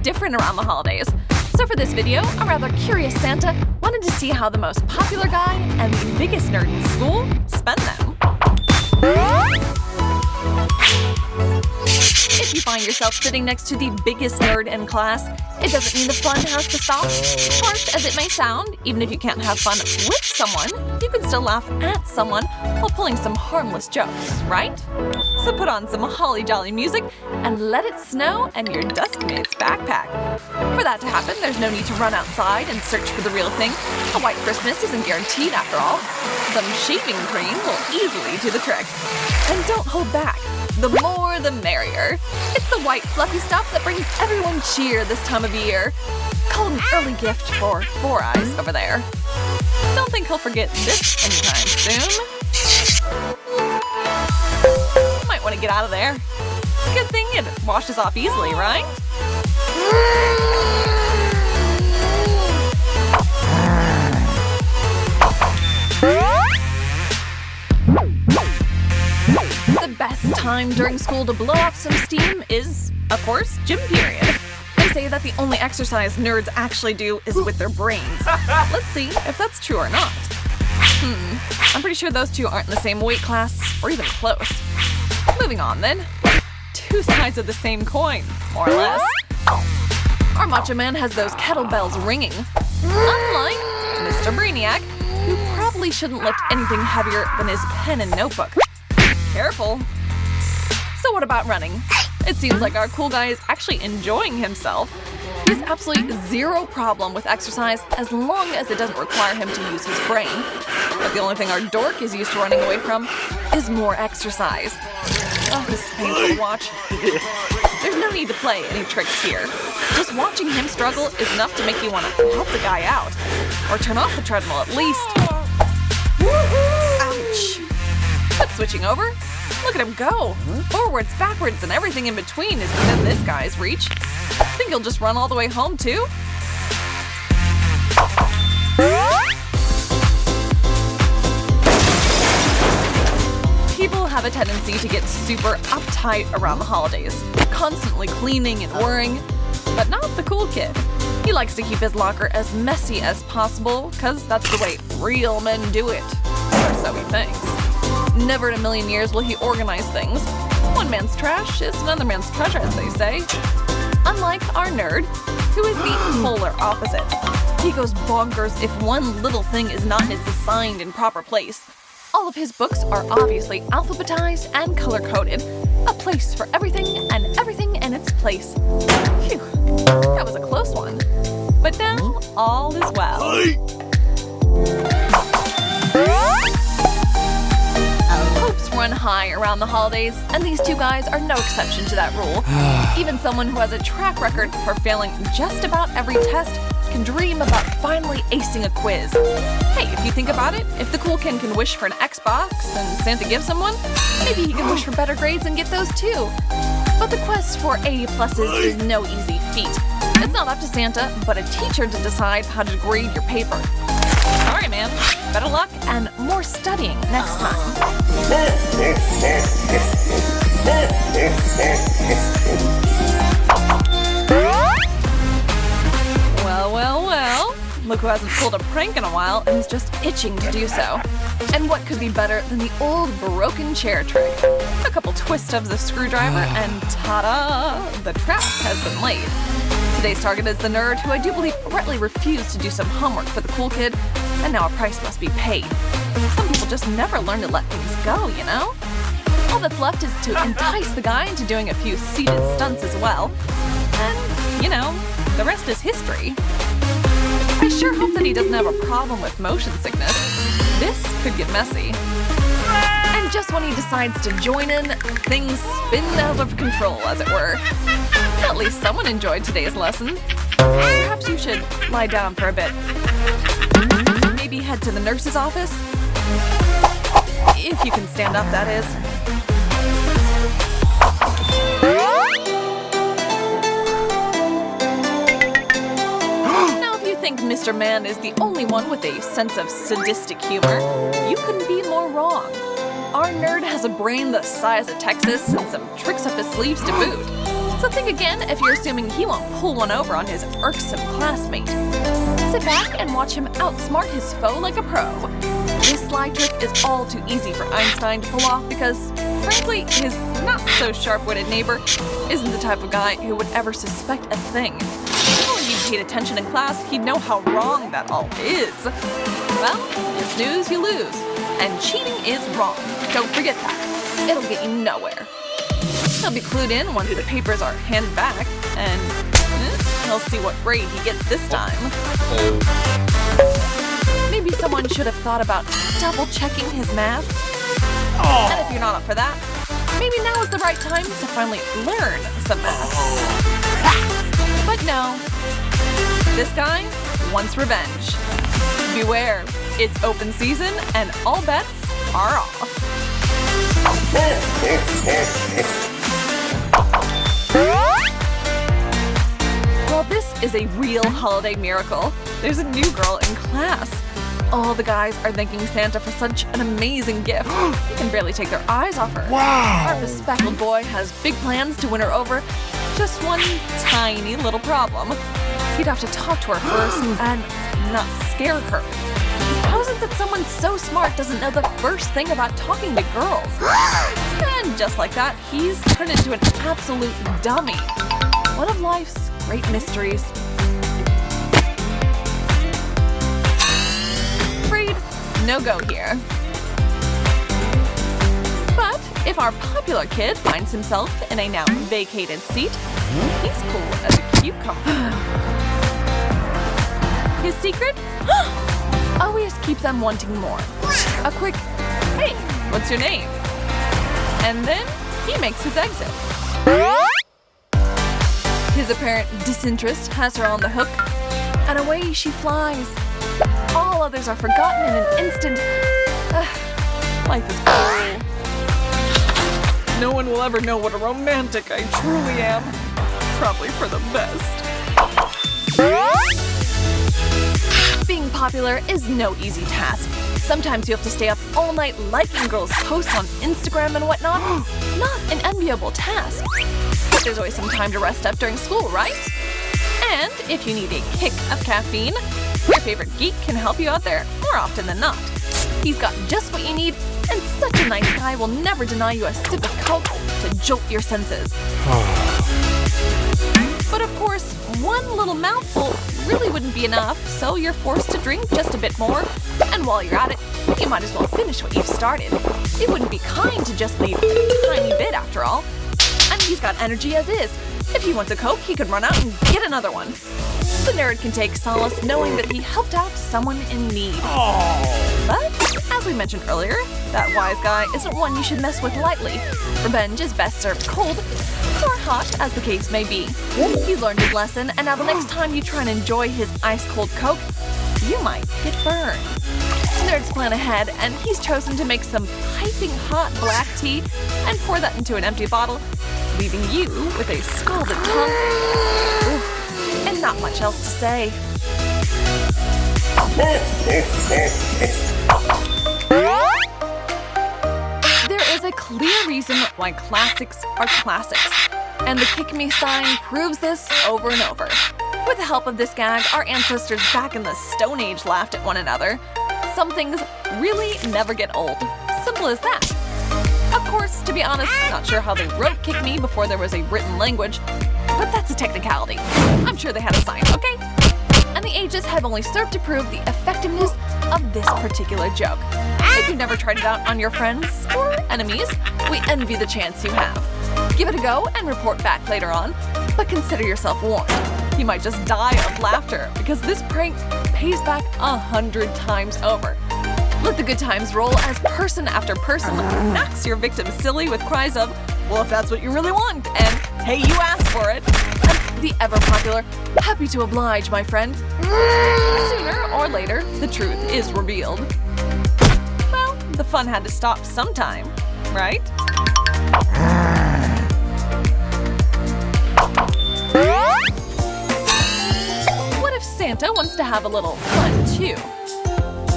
different around the holidays. So for this video, a rather curious Santa wanted to see how the most popular guy and the biggest nerd in school spend them. If you find yourself sitting next to the biggest nerd in class, it doesn't mean the fun has to stop. Harsh as it may sound, even if you can't have fun with someone, you can still laugh at someone while pulling some harmless jokes, right? So put on some holly jolly music and let it snow in your dustmate's backpack. For that to happen, there's no need to run outside and search for the real thing. A white Christmas isn't guaranteed after all. Some shaving cream will easily do the trick. And don't hold back. The more the merrier. It's the white fluffy stuff that brings everyone cheer this time of year. Call it an early gift for Four Eyes over there. Don't think he'll forget this anytime soon. Might want to get out of there. Good thing it washes off easily, right? The best time during school to blow off some steam is, of course, gym period. They say that the only exercise nerds actually do is with their brains. Let's see if that's true or not. I'm pretty sure those two aren't in the same weight class, or even close. Moving on then. Two sides of the same coin, more or less. Our Macho Man has those kettlebells ringing. Unlike Mr. Brainiac, who probably shouldn't lift anything heavier than his pen and notebook. Careful. So what about running? It seems like our cool guy is actually enjoying himself. He has absolutely zero problem with exercise as long as it doesn't require him to use his brain. But the only thing our dork is used to running away from is more exercise. Oh, this is painful to watch. There's no need to play any tricks here. Just watching him struggle is enough to make you want to help the guy out. Or turn off the treadmill at least. Ouch. But switching over, look at him go. Forwards, backwards, and everything in between is within this guy's reach. Think he'll just run all the way home too? People have a tendency to get super uptight around the holidays, constantly cleaning and worrying, but not the cool kid. He likes to keep his locker as messy as possible, because that's the way real men do it. Or so he thinks. Never in a million years will he organize things. One man's trash is another man's treasure, as they say. Unlike our nerd, who is the polar opposite. He goes bonkers if one little thing is not in its assigned and proper place. All of his books are obviously alphabetized and color-coded. A place for everything and everything in its place. Phew, that was a close one. But now, all is well. Hopes run high around the holidays, and these two guys are no exception to that rule. Even someone who has a track record for failing just about every test can dream about finally acing a quiz. Hey, if you think about it, if the cool kid can wish for an Xbox and Santa gives him one, maybe he can wish for better grades and get those too. But the quest for A+ is no easy feat. It's not up to Santa, but a teacher to decide how to grade your paper. Alright, man. Better luck and more studying next time. Well. Look who hasn't pulled a prank in a while and is just itching to do so. And what could be better than the old broken chair trick? A couple twists of the screwdriver and ta-da! The trap has been laid. Today's target is the nerd who I do believe rightly refused to do some homework for the cool kid, and now a price must be paid. Some people just never learn to let things go, you know? All that's left is to entice the guy into doing a few seated stunts as well. And, you know, the rest is history. I sure hope that he doesn't have a problem with motion sickness. This could get messy. And just when he decides to join in, things spin out of control, as it were. At least someone enjoyed today's lesson. Perhaps you should lie down for a bit. Maybe head to the nurse's office? If you can stand up, that is. Now, if you think Mr. Man is the only one with a sense of sadistic humor, you couldn't be more wrong. Our nerd has a brain the size of Texas and some tricks up his sleeves to boot. So think again if you're assuming he won't pull one over on his irksome classmate. Sit back and watch him outsmart his foe like a pro. This sly trick is all too easy for Einstein to pull off because, frankly, his not-so-sharp-witted neighbor isn't the type of guy who would ever suspect a thing. If only he'd paid attention in class, he'd know how wrong that all is. Well, you snooze, you lose. And cheating is wrong. Don't forget that. It'll get you nowhere. He'll be clued in once the papers are handed back, and he'll see what grade he gets this time. Maybe someone should have thought about double-checking his math. And if you're not up for that, maybe now is the right time to finally learn some math. But no, this guy wants revenge. Beware, it's open season and all bets are off. Well, this is a real holiday miracle. There's a new girl in class. All the guys are thanking Santa for such an amazing gift. They can barely take their eyes off her. Wow! Our bespectacled boy has big plans to win her over. Just one tiny little problem. He'd have to talk to her first and not scare her. How is it that someone so smart doesn't know the first thing about talking to girls? And just like that, he's turned into an absolute dummy. One of life's great mysteries. Afraid, no go here. But if our popular kid finds himself in a now vacated seat, he's cool as a cucumber. His secret? Always keep them wanting more. A quick, hey, what's your name? And then he makes his exit. His apparent disinterest has her on the hook, and away she flies. All others are forgotten in an instant. Life is cruel. No one will ever know what a romantic I truly am. Probably for the best. Being popular is no easy task. Sometimes you have to stay up all night liking girls' posts on Instagram and whatnot. Not an enviable task. But there's always some time to rest up during school, right? And if you need a kick of caffeine, your favorite geek can help you out there more often than not. He's got just what you need, and such a nice guy will never deny you a sip of Coke to jolt your senses. But of course, one little mouthful really wouldn't be enough, so you're forced to drink just a bit more. And while you're at it, you might as well finish what you've started. It wouldn't be kind to just leave a tiny bit after all. And he's got energy as is. If he wants a Coke, he could run out and get another one. The nerd can take solace knowing that he helped out someone in need. But, as we mentioned earlier, that wise guy isn't one you should mess with lightly. Revenge is best served cold, or hot, as the case may be. He's learned his lesson, and now the next time you try and enjoy his ice-cold Coke, you might get burned. Nerds plan ahead, and he's chosen to make some piping hot black tea and pour that into an empty bottle, leaving you with a scalded tongue. Oof, and not much else to say. There is a clear reason why classics are classics, and the kick me sign proves this over and over. With the help of this gag, our ancestors back in the Stone Age laughed at one another. Some things really never get old. Simple as that. Of course, to be honest, not sure how they wrote kick me before there was a written language, but that's a technicality. I'm sure they had a sign, okay? And the ages have only served to prove the effectiveness of this particular joke. If you've never tried it out on your friends or enemies, we envy the chance you have. Give it a go and report back later on, but consider yourself warned. You might just die of laughter because this prank pays back 100 times over. Let the good times roll as person after person knocks your victim silly with cries of, well, if that's what you really want, and hey, you asked for it, and the ever-popular, happy to oblige, my friend. Sooner or later, the truth is revealed. Well, the fun had to stop sometime, right? What if Santa wants to have a little fun, too?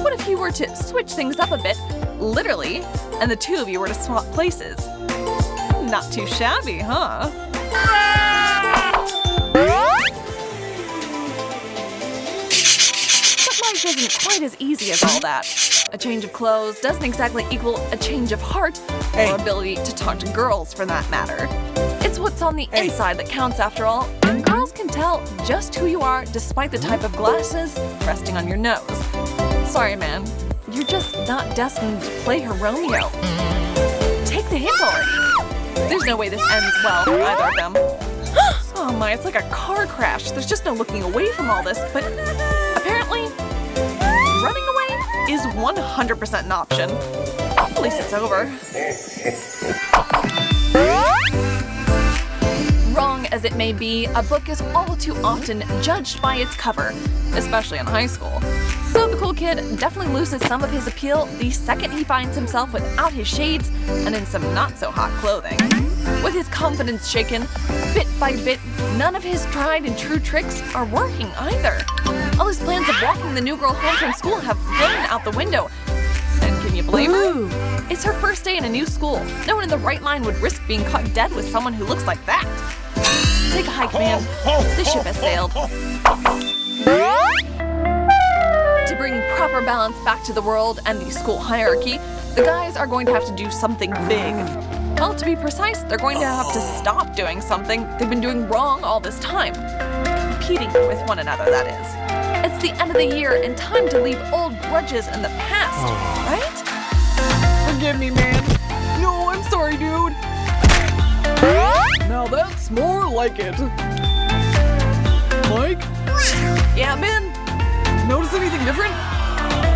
What if you were to switch things up a bit, literally, and the two of you were to swap places? Not too shabby, huh? as easy as all that. A change of clothes doesn't exactly equal a change of heart or ability to talk to girls for that matter. It's what's on the inside that counts after all, and girls can tell just who you are despite the type of glasses resting on your nose. Sorry, man. You're just not destined to play her Romeo. Take the hint already. There's no way this ends well for either of them. Oh my, it's like a car crash. There's just no looking away from all this, but apparently, running away is 100% an option. At least it's over. Wrong as it may be, a book is all too often judged by its cover, especially in high school. So the cool kid definitely loses some of his appeal the second he finds himself without his shades and in some not-so-hot clothing. With his confidence shaken, bit by bit, none of his tried and true tricks are working either. All his plans of walking the new girl home from school have flown out the window. And can you blame her? It's her first day in a new school. No one in the right mind would risk being caught dead with someone who looks like that. Take a hike, man. The ship has sailed. To bring proper balance back to the world and the school hierarchy, the guys are going to have to do something big. Well, to be precise, they're going to have to stop doing something they've been doing wrong all this time. Competing with one another, that is. It's the end of the year and time to leave old grudges in the past, right? Forgive me, man. No, I'm sorry, dude. Now that's more like it. Mike? Yeah, Ben? Notice anything different?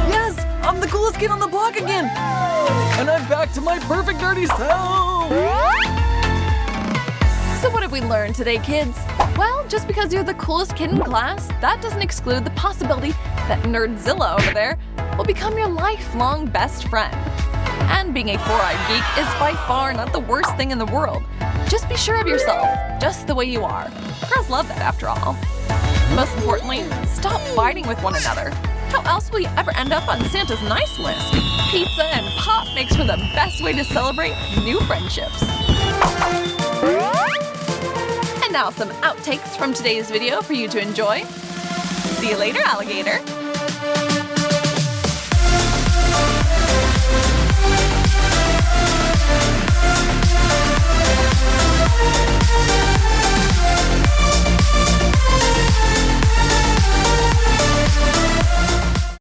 Yes, I'm the coolest kid on the block again. And I'm back to my perfect dirty self! So what have we learned today, kids? Well, just because you're the coolest kid in class, that doesn't exclude the possibility that Nerdzilla over there will become your lifelong best friend. And being a four-eyed geek is by far not the worst thing in the world. Just be sure of yourself, just the way you are. Girls love that after all. Most importantly, stop fighting with one another. How else will you ever end up on Santa's nice list? Pizza and pop makes for the best way to celebrate new friendships. And now some outtakes from today's video for you to enjoy. See you later, alligator!